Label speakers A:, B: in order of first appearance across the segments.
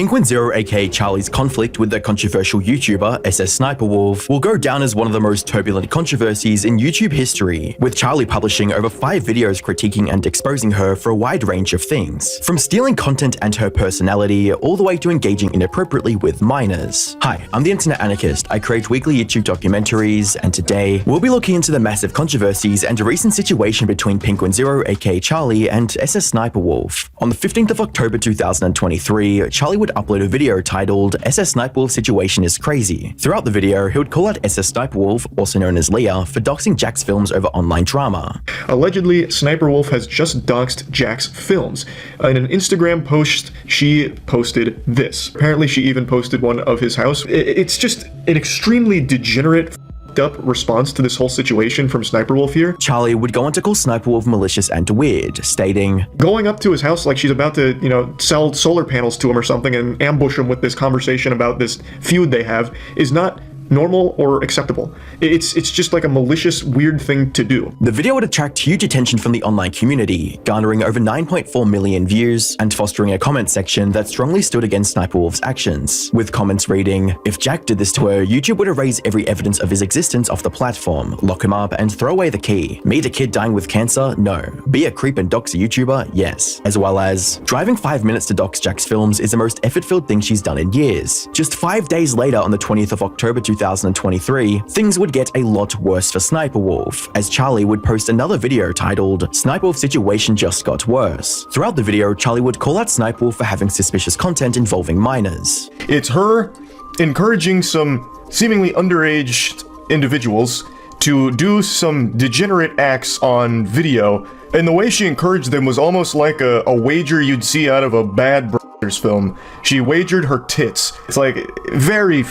A: Penguinz0 aka Charlie's conflict with the controversial YouTuber SSSniperWolf will go down as one of the most turbulent controversies in YouTube history, with Charlie publishing over 5 videos critiquing and exposing her for a wide range of things, from stealing content and her personality, all the way to engaging inappropriately with minors. Hi, I'm the Internet Anarchist. I create weekly YouTube documentaries, and today we'll be looking into the massive controversies and a recent situation between Penguinz0 aka Charlie and SSSniperWolf. On the 15th of October 2023, Charlie would upload a video titled SSSniperWolf Situation is Crazy. Throughout the video, he would call out SSSniperWolf, also known as Leah, for doxing Jack's films over online drama.
B: Allegedly, SniperWolf has just doxed Jack's films. In an Instagram post, she posted this. Apparently, she even posted one of his house. It's just an extremely degenerate, up response to this whole situation from SniperWolf here.
A: Charlie would go on to call SniperWolf malicious and weird, stating,
B: going up to his house like she's about to, sell solar panels to him or something and ambush him with this conversation about this feud they have is not normal or acceptable. It's just like a malicious, weird thing to do.
A: The video would attract huge attention from the online community, garnering over 9.4 million views and fostering a comment section that strongly stood against SniperWolf's actions, with comments reading, "If Jack did this to her, YouTube would erase every evidence of his existence off the platform, lock him up and throw away the key. Meet a kid dying with cancer? No. Be a creep and dox a YouTuber? Yes." As well as, "Driving 5 minutes to dox Jack's films is the most effort-filled thing she's done in years." Just 5 days later, on the 20th of October 2023, things would get a lot worse for SniperWolf, as Charlie would post another video titled SniperWolf Situation Just Got Worse. Throughout the video, Charlie would call out SniperWolf for having suspicious content involving minors.
B: It's her encouraging some seemingly underage individuals to do some degenerate acts on video, and the way she encouraged them was almost like a wager you'd see out of a Bad Brothers film. She wagered her tits. It's like very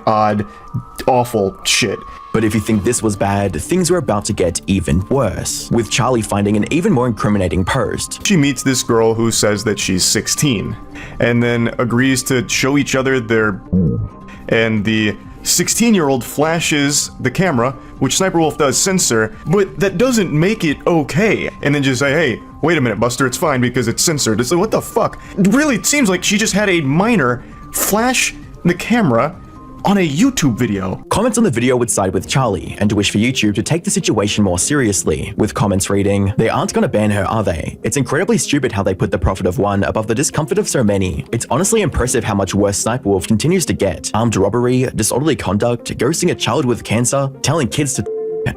B: odd, awful shit.
A: But if you think this was bad, things were about to get even worse, with Charlie finding an even more incriminating post.
B: She meets this girl who says that she's 16, and then agrees to show each other their... and the 16-year-old flashes the camera, which SniperWolf does censor, but that doesn't make it okay. And then just say, "Hey, wait a minute, Buster, it's fine because it's censored." It's like, what the fuck? Really, it seems like she just had a minor flash the camera on a YouTube video.
A: Comments on the video would side with Charlie and wish for YouTube to take the situation more seriously, with comments reading, "They aren't gonna ban her, are they? It's incredibly stupid how they put the profit of one above the discomfort of so many. It's honestly impressive how much worse SniperWolf continues to get. Armed robbery, disorderly conduct, ghosting a child with cancer, telling kids to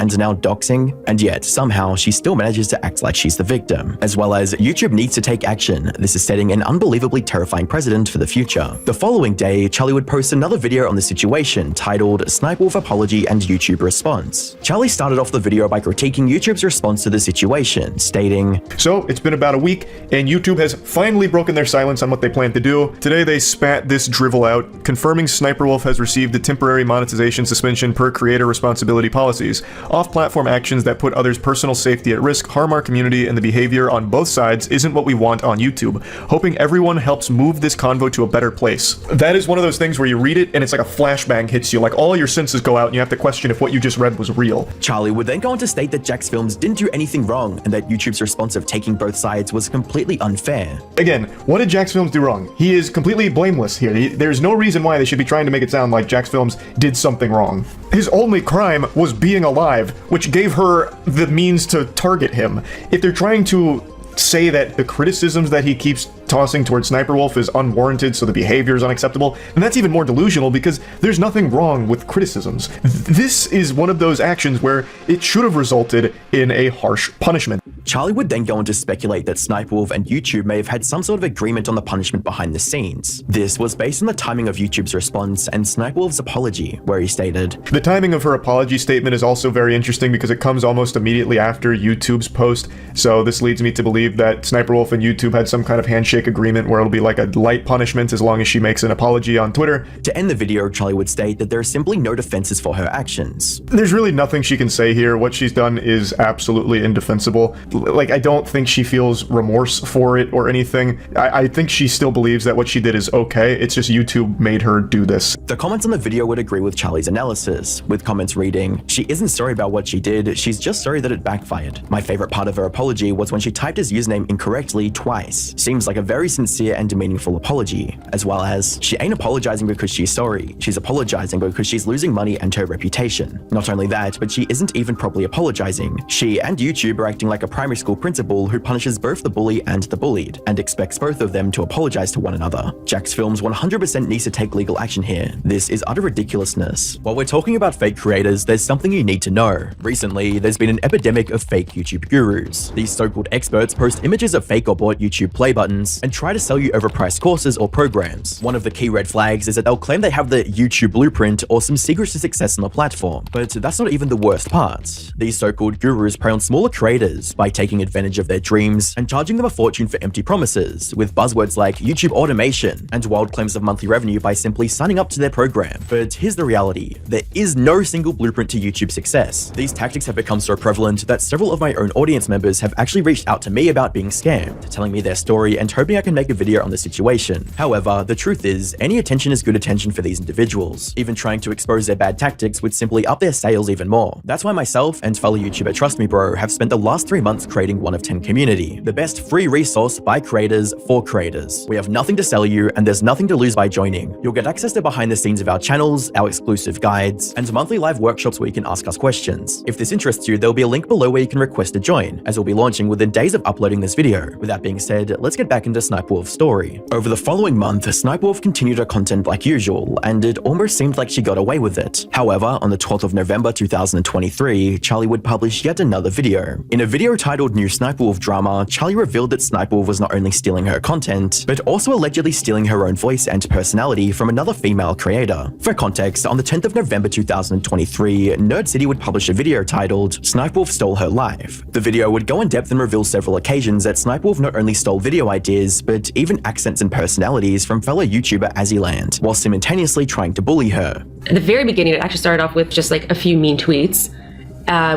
A: and now doxing, and yet somehow she still manages to act like she's the victim." As well as, "YouTube needs to take action. This is setting an unbelievably terrifying precedent for the future." The following day, Charlie would post another video on the situation titled SniperWolf Apology and YouTube Response. Charlie started off the video by critiquing YouTube's response to the situation, stating,
B: "So, it's been about a week, and YouTube has finally broken their silence on what they plan to do. Today they spat this drivel out, confirming SniperWolf has received a temporary monetization suspension per creator responsibility policies. Off-platform actions that put others' personal safety at risk harm our community, and the behavior on both sides isn't what we want on YouTube. Hoping everyone helps move this convo to a better place." That is one of those things where you read it and it's like a flashbang hits you, like all your senses go out and you have to question if what you just read was real.
A: Charlie would then go on to state that Jack's films didn't do anything wrong and that YouTube's response of taking both sides was completely unfair.
B: Again, what did Jack's films do wrong? He is completely blameless here. There's no reason why they should be trying to make it sound like Jack's films did something wrong. His only crime was being alive, which gave her the means to target him. If they're trying to say that the criticisms that he keeps tossing towards SniperWolf is unwarranted, so the behavior is unacceptable, and that's even more delusional because there's nothing wrong with criticisms. This is one of those actions where it should have resulted in a harsh punishment.
A: Charlie would then go on to speculate that SniperWolf and YouTube may have had some sort of agreement on the punishment behind the scenes. This was based on the timing of YouTube's response and SniperWolf's apology, where he stated,
B: "The timing of her apology statement is also very interesting because it comes almost immediately after YouTube's post, so this leads me to believe that SniperWolf and YouTube had some kind of handshake agreement where it'll be like a light punishment as long as she makes an apology on Twitter."
A: To end the video, Charlie would state that there are simply no defenses for her actions.
B: There's really nothing she can say here. What she's done is absolutely indefensible. Like, I don't think she feels remorse for it or anything. I think she still believes that what she did is okay. It's just YouTube made her do this.
A: The comments on the video would agree with Charlie's analysis, with comments reading, "She isn't sorry about what she did, she's just sorry that it backfired. My favorite part of her apology was when she typed his username incorrectly twice. Seems like a very sincere and meaningful apology, as well as, she ain't apologizing because she's sorry, she's apologizing because she's losing money and her reputation. Not only that, but she isn't even properly apologizing. She and YouTube are acting like a primary school principal who punishes both the bully and the bullied, and expects both of them to apologize to one another. Jax Films 100% needs to take legal action here. This is utter ridiculousness. While we're talking about fake creators, there's something you need to know. Recently, there's been an epidemic of fake YouTube gurus. These so-called experts post images of fake or bought YouTube play buttons and try to sell you overpriced courses or programs. One of the key red flags is that they'll claim they have the YouTube blueprint or some secrets to success on the platform. But that's not even the worst part. These so-called gurus prey on smaller creators by taking advantage of their dreams and charging them a fortune for empty promises, with buzzwords like YouTube automation and wild claims of monthly revenue by simply signing up to their program. But here's the reality. There is no single blueprint to YouTube success. These tactics have become so prevalent that several of my own audience members have actually reached out to me about being scammed, telling me their story and hoping I can make a video on the situation. However, the truth is, any attention is good attention for these individuals. Even trying to expose their bad tactics would simply up their sales even more. That's why myself and fellow YouTuber Trust Me Bro have spent the last 3 months creating 1 of 10 Community, the best free resource by creators for creators. We have nothing to sell you and there's nothing to lose by joining. You'll get access to behind the scenes of our channels, our exclusive guides, and monthly live workshops where you can ask us questions. If this interests you, there'll be a link below where you can request to join, as we'll be launching within days of uploading this video. With that being said, let's get back into SniperWolf's story. Over the following month, SniperWolf continued her content like usual, and it almost seemed like she got away with it. However, on the 12th of November 2023, Charlie would publish yet another video. In a video titled New SniperWolf Drama, Charlie revealed that SniperWolf was not only stealing her content, but also allegedly stealing her own voice and personality from another female creator. For context, on the 10th of November 2023, Nerd City would publish a video titled SniperWolf Stole Her Life. The video would go in depth and reveal several occasions that SniperWolf not only stole video ideas, but even accents and personalities from fellow YouTuber Azzyland, while simultaneously trying to bully her.
C: At the very beginning, it actually started off with just like a few mean tweets,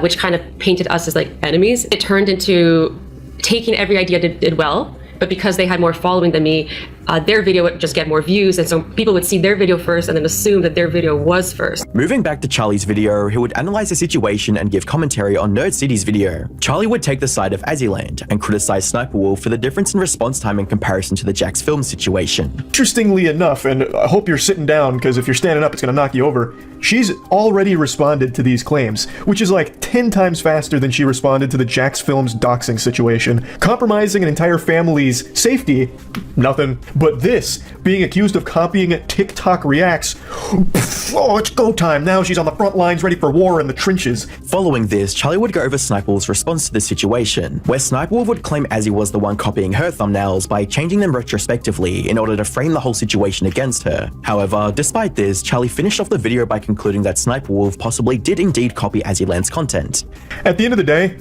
C: which kind of painted us as like enemies. It turned into taking every idea did well, but because they had more following than me, their video would just get more views, and so people would see their video first and then assume that their video was first.
A: Moving back to Charlie's video, he would analyze the situation and give commentary on Nerd City's video. Charlie would take the side of Azzyland and criticize SniperWolf for the difference in response time in comparison to the Jax Film situation.
B: Interestingly enough, and I hope you're sitting down because if you're standing up, it's going to knock you over, she's already responded to these claims, which is like 10 times faster than she responded to the Jax Films doxing situation. Compromising an entire family's safety, nothing. But this, being accused of copying TikTok reacts, oh, it's go time. Now she's on the front lines ready for war in the trenches.
A: Following this, Charlie would go over SniperWolf's response to the situation, where SniperWolf would claim Azzy was the one copying her thumbnails by changing them retrospectively in order to frame the whole situation against her. However, despite this, Charlie finished off the video by concluding that SniperWolf possibly did indeed copy Azzyland's content.
B: At the end of the day,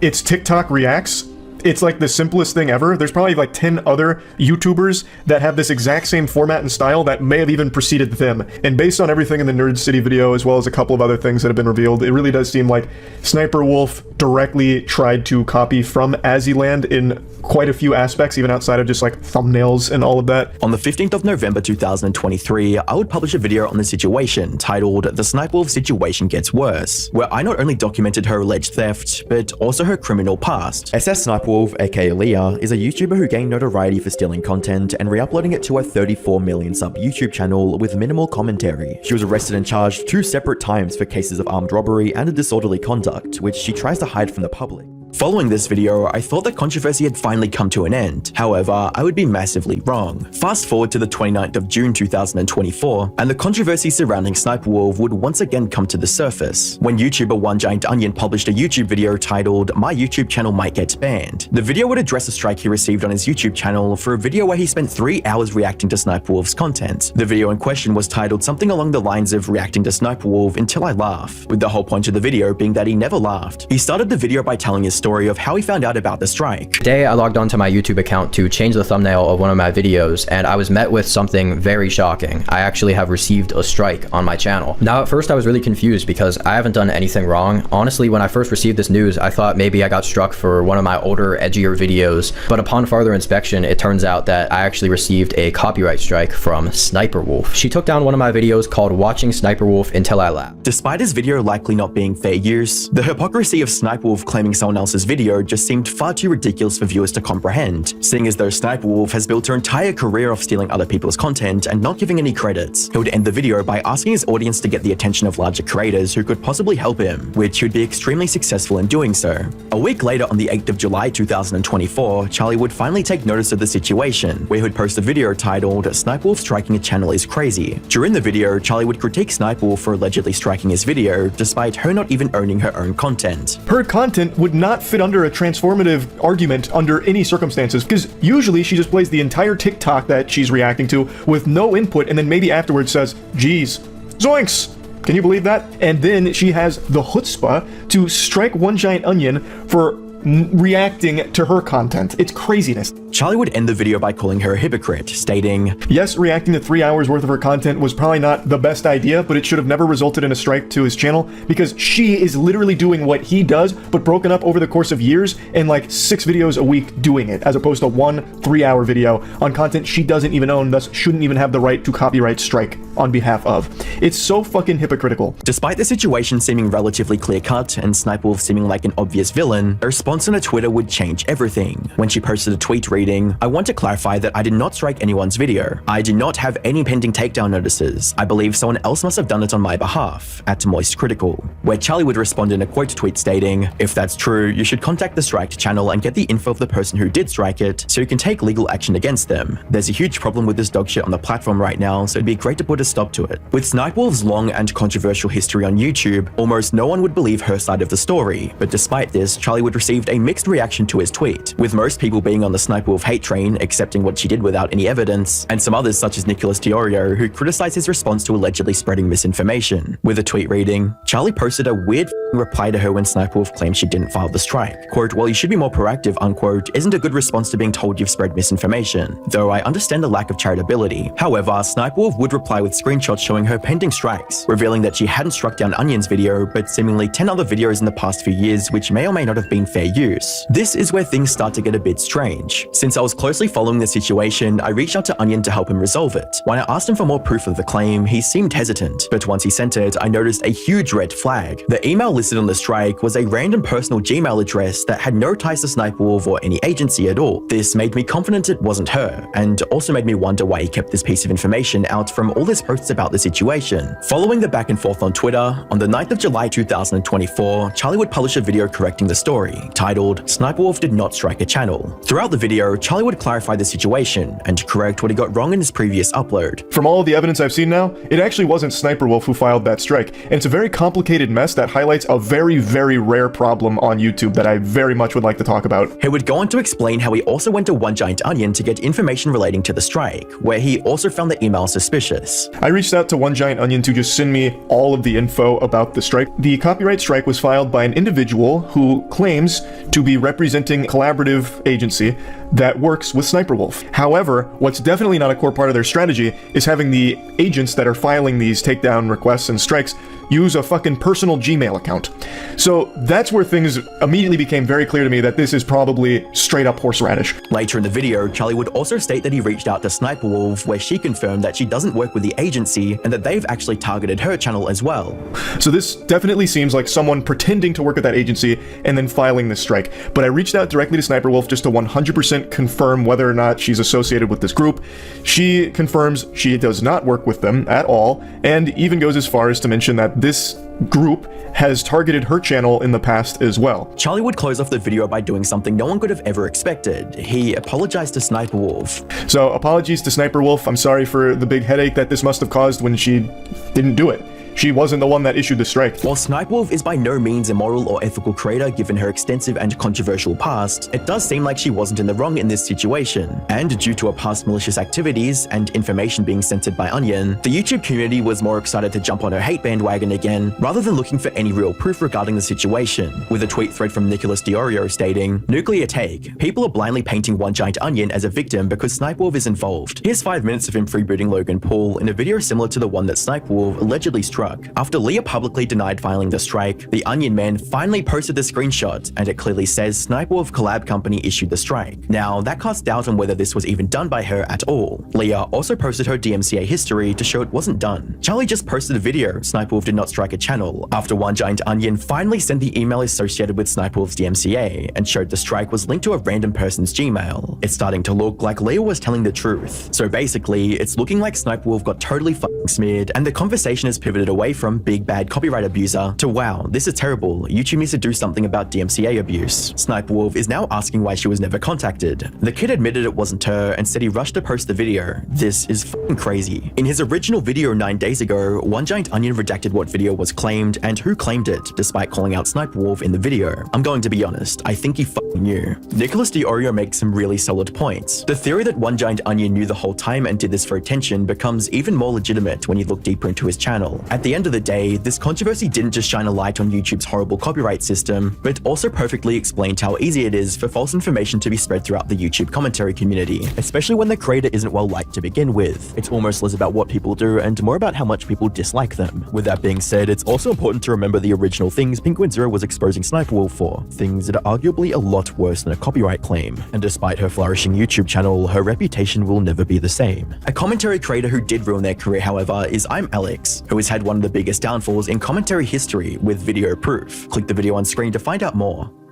B: it's TikTok reacts. It's like the simplest thing ever. There's probably like 10 other YouTubers that have this exact same format and style that may have even preceded them. And based on everything in the Nerd City video, as well as a couple of other things that have been revealed, it really does seem like SniperWolf directly tried to copy from Azzyland in quite a few aspects, even outside of just like thumbnails and all of that.
A: On the 15th of November 2023, I would publish a video on the situation titled The SniperWolf Situation Gets Worse, where I not only documented her alleged theft, but also her criminal past. SSSniperWolf, aka Leah, is a YouTuber who gained notoriety for stealing content and re-uploading it to her 34 million sub YouTube channel with minimal commentary. She was arrested and charged 2 separate times for cases of armed robbery and disorderly conduct, which she tries to hide from the public. Following this video, I thought that controversy had finally come to an end. However, I would be massively wrong. Fast forward to the 29th of June 2024, and the controversy surrounding SniperWolf would once again come to the surface, when YouTuber One Giant Onion published a YouTube video titled My YouTube Channel Might Get Banned. The video would address a strike he received on his YouTube channel for a video where he spent 3 hours reacting to SniperWolf's content. The video in question was titled something along the lines of reacting to SniperWolf until I laugh, with the whole point of the video being that he never laughed. He started the video by telling his story of how he found out about the strike.
D: Today I logged onto my YouTube account to change the thumbnail of one of my videos, and I was met with something very shocking. I actually have received a strike on my channel. Now at first I was really confused because I haven't done anything wrong. Honestly, when I first received this news, I thought maybe I got struck for one of my older, edgier videos, but upon further inspection, it turns out that I actually received a copyright strike from SniperWolf. She took down one of my videos called Watching SniperWolf Until I Laugh.
A: Despite his video likely not being fair use, the hypocrisy of SniperWolf claiming someone else SSNiperWolf's video just seemed far too ridiculous for viewers to comprehend, seeing as though SSNiperWolf has built her entire career off stealing other people's content and not giving any credits. He would end the video by asking his audience to get the attention of larger creators who could possibly help him, which he would be extremely successful in doing so. A week later, on the 8th of July 2024, Charlie would finally take notice of the situation, where he would post a video titled "SSNiperWolf striking a channel is crazy." During the video, Charlie would critique SSNiperWolf for allegedly striking his video, despite her not even owning her own content.
B: Her content would not fit under a transformative argument under any circumstances, because usually she just plays the entire TikTok that she's reacting to with no input, and then maybe afterwards says, "Geez, zoinks! Can you believe that?" And then she has the chutzpah to strike One Giant Onion for reacting to her content. It's craziness.
A: Charlie would end the video by calling her a hypocrite, stating,
B: "Yes, reacting to 3 hours worth of her content was probably not the best idea, but it should have never resulted in a strike to his channel, because she is literally doing what he does, but broken up over the course of years and like 6 videos a week doing it, as opposed to one 3-hour video on content she doesn't even own, thus shouldn't even have the right to copyright strike on behalf of." It's so fucking hypocritical.
A: Despite the situation seeming relatively clear-cut and SSNiperWolf seeming like an obvious villain, her response on her Twitter would change everything. When she posted a tweet reading, "I want to clarify that I did not strike anyone's video. I do not have any pending takedown notices. I believe someone else must have done it on my behalf," at Moist Critikal, where Charlie would respond in a quote tweet stating, "If that's true, you should contact the striked channel and get the info of the person who did strike it so you can take legal action against them. There's a huge problem with this dog shit on the platform right now, so it'd be great to put a stop to it." With SSNiperWolf's long and controversial history on YouTube, almost no one would believe her side of the story, but despite this, Charlie would receive a mixed reaction to his tweet, with most people being on the SSNiperWolf hate train, accepting what she did without any evidence, and some others such as Nicholas Diorio, who criticized his response to allegedly spreading misinformation, with a tweet reading, "Charlie posted a weird reply to her when SSNiperWolf claimed she didn't file the strike. Quote, well, you should be more proactive, unquote, isn't a good response to being told you've spread misinformation, though I understand the lack of charitability. However, SSNiperWolf would reply with screenshots showing her pending strikes, revealing that she hadn't struck down Onion's video, but seemingly 10 other videos in the past few years which may or may not have been fair use. This is where things start to get a bit strange. Since I was closely following the situation, I reached out to Onion to help him resolve it. When I asked him for more proof of the claim, he seemed hesitant, but once he sent it, I noticed a huge red flag. The email listed on the strike was a random personal Gmail address that had no ties to SSNiperWolf or any agency at all. This made me confident it wasn't her, and also made me wonder why he kept this piece of information out from all his posts about the situation. Following the back and forth on Twitter, on the 9th of July 2024, Charlie would publish a video correcting the story, titled, "SSNiperWolf did not strike a channel." Throughout the video, Charlie would clarify the situation and correct what he got wrong in his previous upload.
B: From all of the evidence I've seen now, it actually wasn't SSNiperWolf who filed that strike, and it's a very complicated mess that highlights a very, very rare problem on YouTube that I very much would like to talk about.
A: He would go on to explain how he also went to One Giant Onion to get information relating to the strike, where he also found the email suspicious.
B: I reached out to One Giant Onion to just send me all of the info about the strike. The copyright strike was filed by an individual who claims to be representing a collaborative agency that works with SSNiperWolf. However, what's definitely not a core part of their strategy is having the agents that are filing these takedown requests and strikes use a fucking personal Gmail account. So that's where things immediately became very clear to me that this is probably straight up horseradish.
A: Later in the video, Charlie would also state that he reached out to SSNiperWolf, where she confirmed that she doesn't work with the agency and that they've actually targeted her channel as well.
B: So this definitely seems like someone pretending to work at that agency and then filing this strike. But I reached out directly to SSNiperWolf just to 100% confirm whether or not she's associated with this group. She confirms she does not work with them at all, and even goes as far as to mention that this group has targeted her channel in the past as well.
A: Charlie would close off the video by doing something no one could have ever expected. He apologized to SSNiperWolf.
B: So apologies to SSNiperWolf. I'm sorry for the big headache that this must have caused when she didn't do it. She wasn't the one that issued the strike.
A: While SSNiperWolf is by no means a moral or ethical creator given her extensive and controversial past, it does seem like she wasn't in the wrong in this situation. And due to her past malicious activities and information being censored by Onion, the YouTube community was more excited to jump on her hate bandwagon again, rather than looking for any real proof regarding the situation, with a tweet thread from Nicholas Diorio stating, "Nuclear take. People are blindly painting One Giant Onion as a victim because SSNiperWolf is involved. Here's 5 minutes of him freebooting Logan Paul in a video similar to the one that SSNiperWolf allegedly struck struck. After Leah publicly denied filing the strike, the Onion Man finally posted the screenshot, and it clearly says SsniperWolf collab company issued the strike. Now, that casts doubt on whether this was even done by her at all. Leah also posted her DMCA history to show it wasn't done. Charlie just posted a video, SsniperWolf did not strike a channel, after One Giant Onion finally sent the email associated with SsniperWolf's DMCA and showed the strike was linked to a random person's Gmail. It's starting to look like Leah was telling the truth. So basically, it's looking like SsniperWolf got totally fucking smeared, and the conversation has pivoted away from big bad copyright abuser to wow, this is terrible, YouTube needs to do something about DMCA abuse. SsniperWolf is now asking why she was never contacted. The kid admitted it wasn't her and said he rushed to post the video. This is fucking crazy. In his original video 9 days ago, One Giant Onion redacted what video was claimed and who claimed it, despite calling out SsniperWolf in the video. I'm going to be honest, I think he fucking knew. Nicholas DiOrio makes some really solid points. The theory that One Giant Onion knew the whole time and did this for attention becomes even more legitimate when you look deeper into his channel. At the end of the day, this controversy didn't just shine a light on YouTube's horrible copyright system, but also perfectly explained how easy it is for false information to be spread throughout the YouTube commentary community, especially when the creator isn't well liked to begin with. It's almost less about what people do and more about how much people dislike them. With that being said, it's also important to remember the original things Penguinz0 was exposing SniperWolf for, things that are arguably a lot worse than a copyright claim. And despite her flourishing YouTube channel, her reputation will never be the same. A commentary creator who did ruin their career, however, is I'm Alex, who has had one of the biggest downfalls in commentary history with video proof. Click the video on screen to find out more.